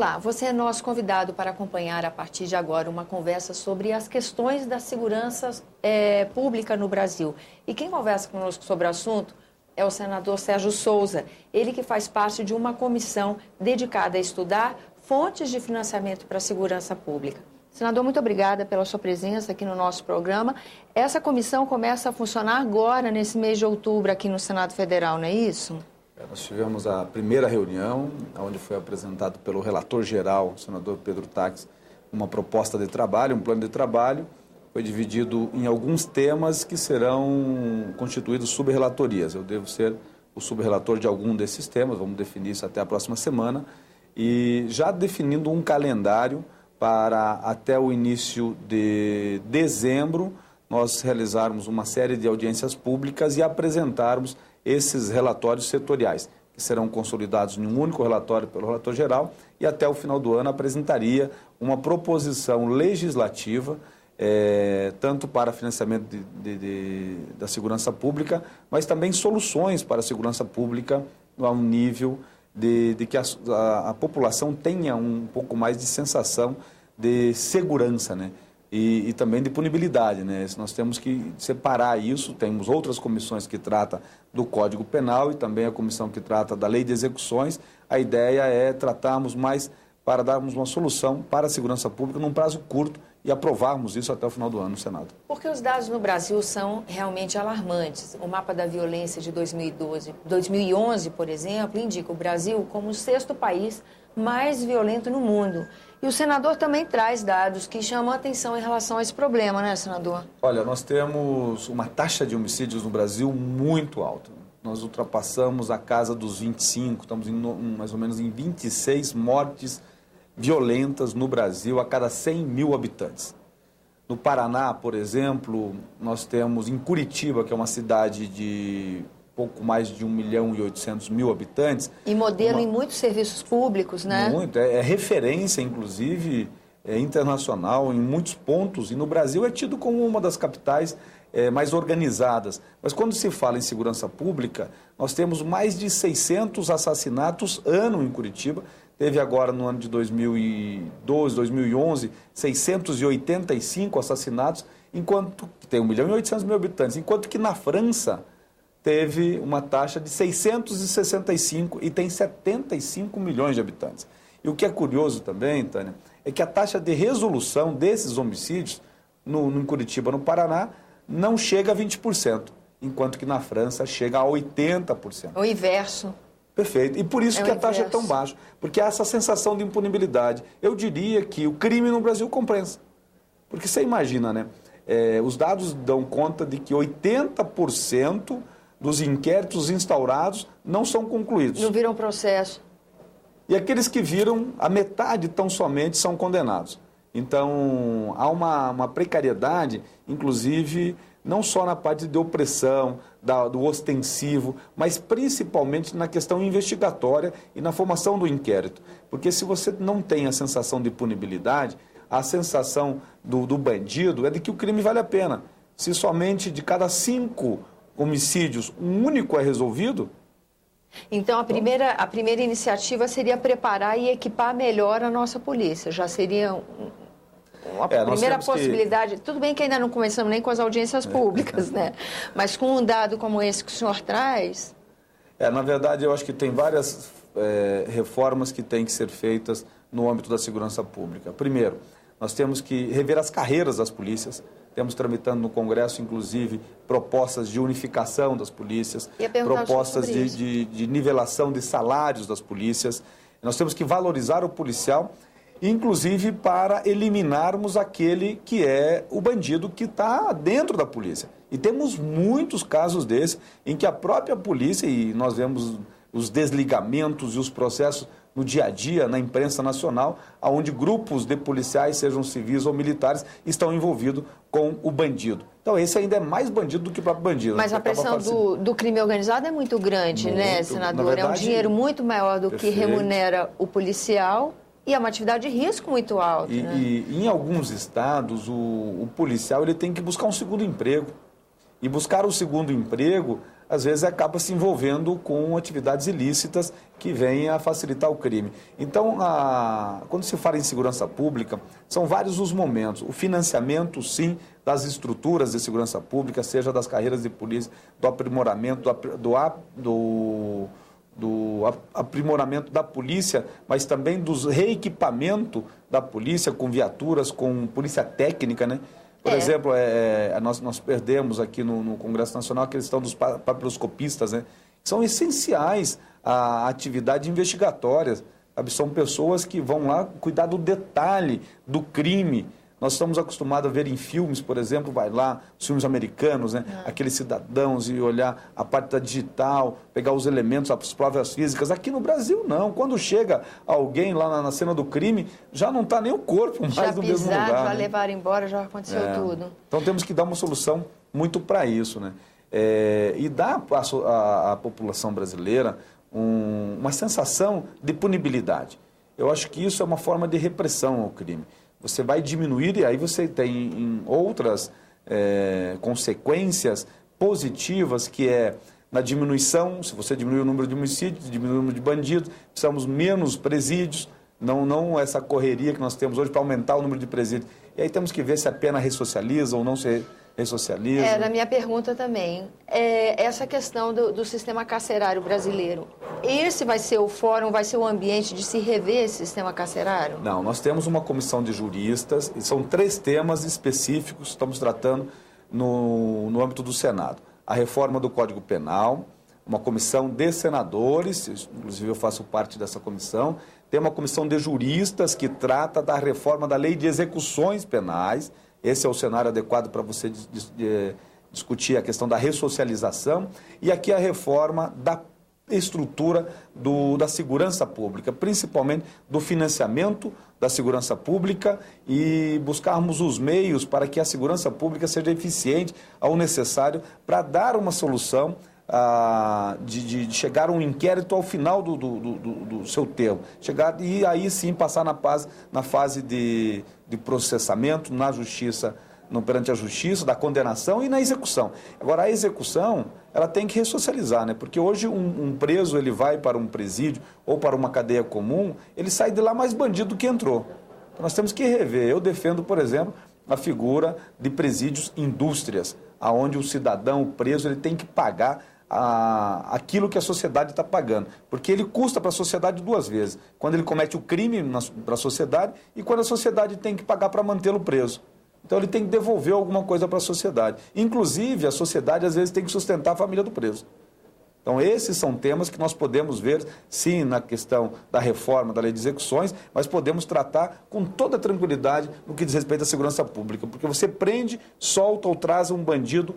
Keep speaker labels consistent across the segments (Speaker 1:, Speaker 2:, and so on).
Speaker 1: Olá, você é nosso convidado para acompanhar a partir de agora uma conversa sobre as questões da segurança pública no Brasil. E quem conversa conosco sobre o assunto é o senador Sérgio Souza, ele que faz parte de uma comissão dedicada a estudar fontes de financiamento para a segurança pública. Senador, muito obrigada pela sua presença aqui no nosso programa. Essa comissão começa a funcionar agora, nesse mês de outubro, aqui no Senado Federal, não é isso?
Speaker 2: Nós tivemos a primeira reunião, onde foi apresentado pelo relator-geral, o senador Pedro Taques, uma proposta de trabalho, um plano de trabalho. Foi dividido em alguns temas que serão constituídos sub-relatorias. Eu devo ser o sub-relator de algum desses temas, vamos definir isso até a próxima semana. E já definindo um calendário para, até o início de dezembro, nós realizarmos uma série de audiências públicas e apresentarmos esses relatórios setoriais, que serão consolidados em um único relatório pelo relator geral, e até o final do ano apresentaria uma proposição legislativa, tanto para financiamento da segurança pública, mas também soluções para a segurança pública ao nível de que a população tenha um pouco mais de sensação de segurança, né? E também de punibilidade, né? Nós temos que separar isso. Temos outras comissões que tratam do Código Penal e também a comissão que trata da Lei de Execuções. A ideia é tratarmos mais para darmos uma solução para a segurança pública num prazo curto e aprovarmos isso até o final do ano no Senado.
Speaker 1: Porque os dados no Brasil são realmente alarmantes. O mapa da violência de 2011, por exemplo, indica o Brasil como o 6º país mais violento no mundo. E o senador também traz dados que chamam a atenção em relação a esse problema, né, senador?
Speaker 2: Olha, nós temos uma taxa de homicídios no Brasil muito alta. Nós ultrapassamos a casa dos 25, estamos mais ou menos em 26 mortes violentas no Brasil a cada 100 mil habitantes. No Paraná, por exemplo, nós temos em Curitiba, que é uma cidade de pouco mais de 1.800.000 habitantes.
Speaker 1: E modelo em muitos serviços públicos, né?
Speaker 2: Muito, é referência, inclusive, internacional em muitos pontos. E no Brasil é tido como uma das capitais mais organizadas. Mas quando se fala em segurança pública, nós temos mais de 600 assassinatos ano em Curitiba. Teve agora, no ano de 2012, 2011, 685 assassinatos, enquanto que tem 1.800.000 habitantes, enquanto que na França teve uma taxa de 665 e tem 75 milhões de habitantes. E o que é curioso também, Tânia, é que a taxa de resolução desses homicídios em Curitiba, no Paraná, não chega a 20%, enquanto que na França chega a 80%.
Speaker 1: O inverso.
Speaker 2: Perfeito. E por isso que a taxa é tão baixa, porque há essa sensação de impunibilidade. Eu diria que o crime no Brasil compensa. Porque você imagina, né? Os dados dão conta de que 80% dos inquéritos instaurados não são concluídos.
Speaker 1: Não viram processo.
Speaker 2: E aqueles que viram, a metade tão somente são condenados. Então, há uma precariedade, inclusive, não só na parte de opressão, do ostensivo, mas principalmente na questão investigatória e na formação do inquérito. Porque se você não tem a sensação de punibilidade, a sensação do bandido é de que o crime vale a pena. Se somente de cada 5 homicídios, um único é resolvido.
Speaker 1: Então, a primeira iniciativa seria preparar e equipar melhor a nossa polícia. Já seria uma primeira possibilidade. Tudo bem que ainda não começamos nem com as audiências públicas, né? Mas com um dado como esse que o senhor traz...
Speaker 2: Na verdade, eu acho que tem várias reformas que têm que ser feitas no âmbito da segurança pública. Primeiro, nós temos que rever as carreiras das polícias. Temos tramitando no Congresso, inclusive, propostas de unificação das polícias, propostas de nivelação de salários das polícias. Nós temos que valorizar o policial, inclusive para eliminarmos aquele que é o bandido que está dentro da polícia. E temos muitos casos desses em que a própria polícia, e nós vemos os desligamentos e os processos no dia a dia, na imprensa nacional, onde grupos de policiais, sejam civis ou militares, estão envolvidos com o bandido. Então, esse ainda é mais bandido do que o próprio bandido.
Speaker 1: Mas a pressão do crime organizado é muito grande, né, senador? Verdade, é um dinheiro muito maior do que remunera o policial e é uma atividade de risco muito alta.
Speaker 2: E em alguns estados, o policial ele tem que buscar um segundo emprego. E buscar o segundo emprego, às vezes, acaba se envolvendo com atividades ilícitas que vêm a facilitar o crime. Então, quando se fala em segurança pública, são vários os momentos. O financiamento, sim, das estruturas de segurança pública, seja das carreiras de polícia, do aprimoramento, do aprimoramento da polícia, mas também do reequipamento da polícia com viaturas, com polícia técnica, né? Por exemplo, nós perdemos aqui no Congresso Nacional a questão dos papiloscopistas, né? São essenciais à atividade investigatória, sabe? São pessoas que vão lá cuidar do detalhe do crime. Nós estamos acostumados a ver em filmes, por exemplo, vai lá, os filmes americanos, né? Aqueles cidadãos e olhar a parte da digital, pegar os elementos, as provas físicas. Aqui no Brasil, não. Quando chega alguém lá na cena do crime, já não está nem o corpo mais no mesmo lugar.
Speaker 1: Já
Speaker 2: né?
Speaker 1: levaram embora, já aconteceu tudo.
Speaker 2: Então temos que dar uma solução muito para isso, né? E dar à população brasileira uma sensação de punibilidade. Eu acho que isso é uma forma de repressão ao crime. Você vai diminuir e aí você tem outras consequências positivas, que é na diminuição, se você diminuir o número de homicídios, diminuir o número de bandidos, precisamos menos presídios, não essa correria que nós temos hoje para aumentar o número de presídios. E aí temos que ver se a pena ressocializa ou não se ressocializa.
Speaker 1: Na minha pergunta também, essa questão do sistema carcerário brasileiro, esse vai ser o fórum, vai ser o ambiente de se rever esse sistema carcerário?
Speaker 2: Não, nós temos uma comissão de juristas, e são 3 temas específicos que estamos tratando no âmbito do Senado. A reforma do Código Penal, uma comissão de senadores, inclusive eu faço parte dessa comissão, tem uma comissão de juristas que trata da reforma da lei de execuções penais. Esse é o cenário adequado para você discutir a questão da ressocialização. E aqui a reforma da estrutura da segurança pública, principalmente do financiamento da segurança pública, e buscarmos os meios para que a segurança pública seja eficiente ao necessário para dar uma solução de chegar a um inquérito ao final do seu termo. Chegar e aí sim passar na fase de processamento na justiça, perante a justiça, da condenação e na execução. Agora, a execução, ela tem que ressocializar, né? Porque hoje um preso, ele vai para um presídio ou para uma cadeia comum, ele sai de lá mais bandido do que entrou. Então, nós temos que rever. Eu defendo, por exemplo, a figura de presídios indústrias, onde o cidadão, o preso, ele tem que pagar aquilo que a sociedade está pagando. Porque ele custa para a sociedade 2 vezes. Quando ele comete o crime para a sociedade e quando a sociedade tem que pagar para mantê-lo preso. Então ele tem que devolver alguma coisa para a sociedade. Inclusive, a sociedade às vezes tem que sustentar a família do preso. Então esses são temas que nós podemos ver, sim, na questão da reforma da lei de execuções, mas podemos tratar com toda tranquilidade no que diz respeito à segurança pública. Porque você prende, solta ou traz um bandido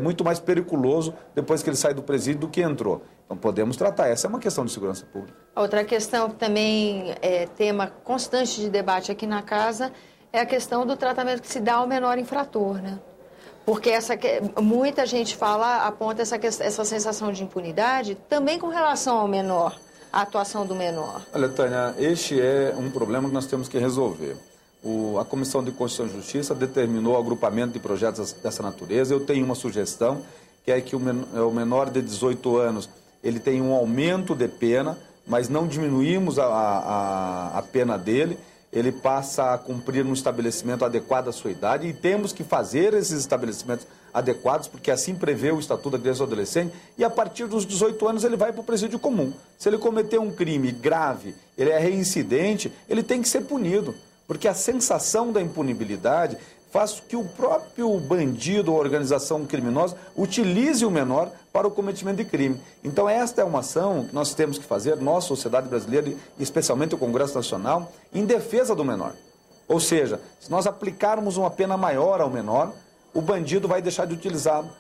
Speaker 2: muito mais periculoso depois que ele sai do presídio do que entrou. Então podemos tratar. Essa é uma questão de segurança pública.
Speaker 1: Outra questão que também é tema constante de debate aqui na casa é a questão do tratamento que se dá ao menor infrator, né? Porque muita gente aponta essa sensação de impunidade também com relação ao menor, à atuação do menor.
Speaker 2: Olha, Tânia, este é um problema que nós temos que resolver. A Comissão de Constituição e Justiça determinou o agrupamento de projetos dessa natureza. Eu tenho uma sugestão, que é que o menor de 18 anos ele tem um aumento de pena, mas não diminuímos a pena dele. Ele passa a cumprir um estabelecimento adequado à sua idade, e temos que fazer esses estabelecimentos adequados, porque assim prevê o Estatuto da Criança e do Adolescente, e a partir dos 18 anos ele vai para o presídio comum. Se ele cometer um crime grave, ele é reincidente, ele tem que ser punido, porque a sensação da impunibilidade faz que o próprio bandido ou organização criminosa utilize o menor para o cometimento de crime. Então esta é uma ação que nós temos que fazer, nós, sociedade brasileira, e especialmente o Congresso Nacional, em defesa do menor. Ou seja, se nós aplicarmos uma pena maior ao menor, o bandido vai deixar de utilizá-lo.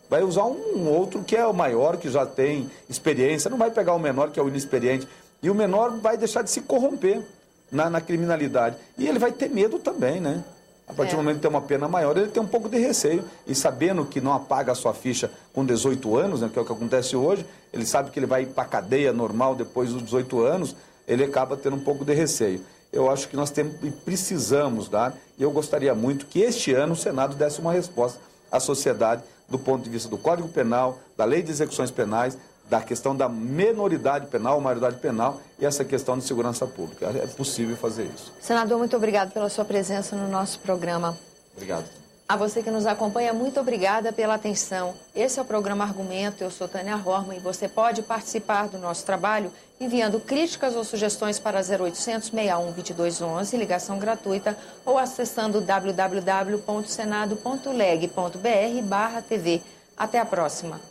Speaker 2: Vai usar um outro que é o maior, que já tem experiência, não vai pegar o menor, que é o inexperiente, e o menor vai deixar de se corromper na criminalidade. E ele vai ter medo também, né? A partir do momento que tem uma pena maior, ele tem um pouco de receio. E sabendo que não apaga a sua ficha com 18 anos, né, que é o que acontece hoje, ele sabe que ele vai ir para a cadeia normal depois dos 18 anos, ele acaba tendo um pouco de receio. Eu acho que nós temos e precisamos dar, e eu gostaria muito que este ano o Senado desse uma resposta à sociedade do ponto de vista do Código Penal, da Lei de Execuções Penais, da questão da menoridade penal, maioridade penal e essa questão de segurança pública. É possível fazer isso.
Speaker 1: Senador, muito obrigado pela sua presença no nosso programa.
Speaker 2: Obrigado.
Speaker 1: A você que nos acompanha, muito obrigada pela atenção. Esse é o programa Argumento, eu sou Tânia Horman e você pode participar do nosso trabalho enviando críticas ou sugestões para 0800 61 2211, ligação gratuita, ou acessando www.senado.leg.br/TV. Até a próxima.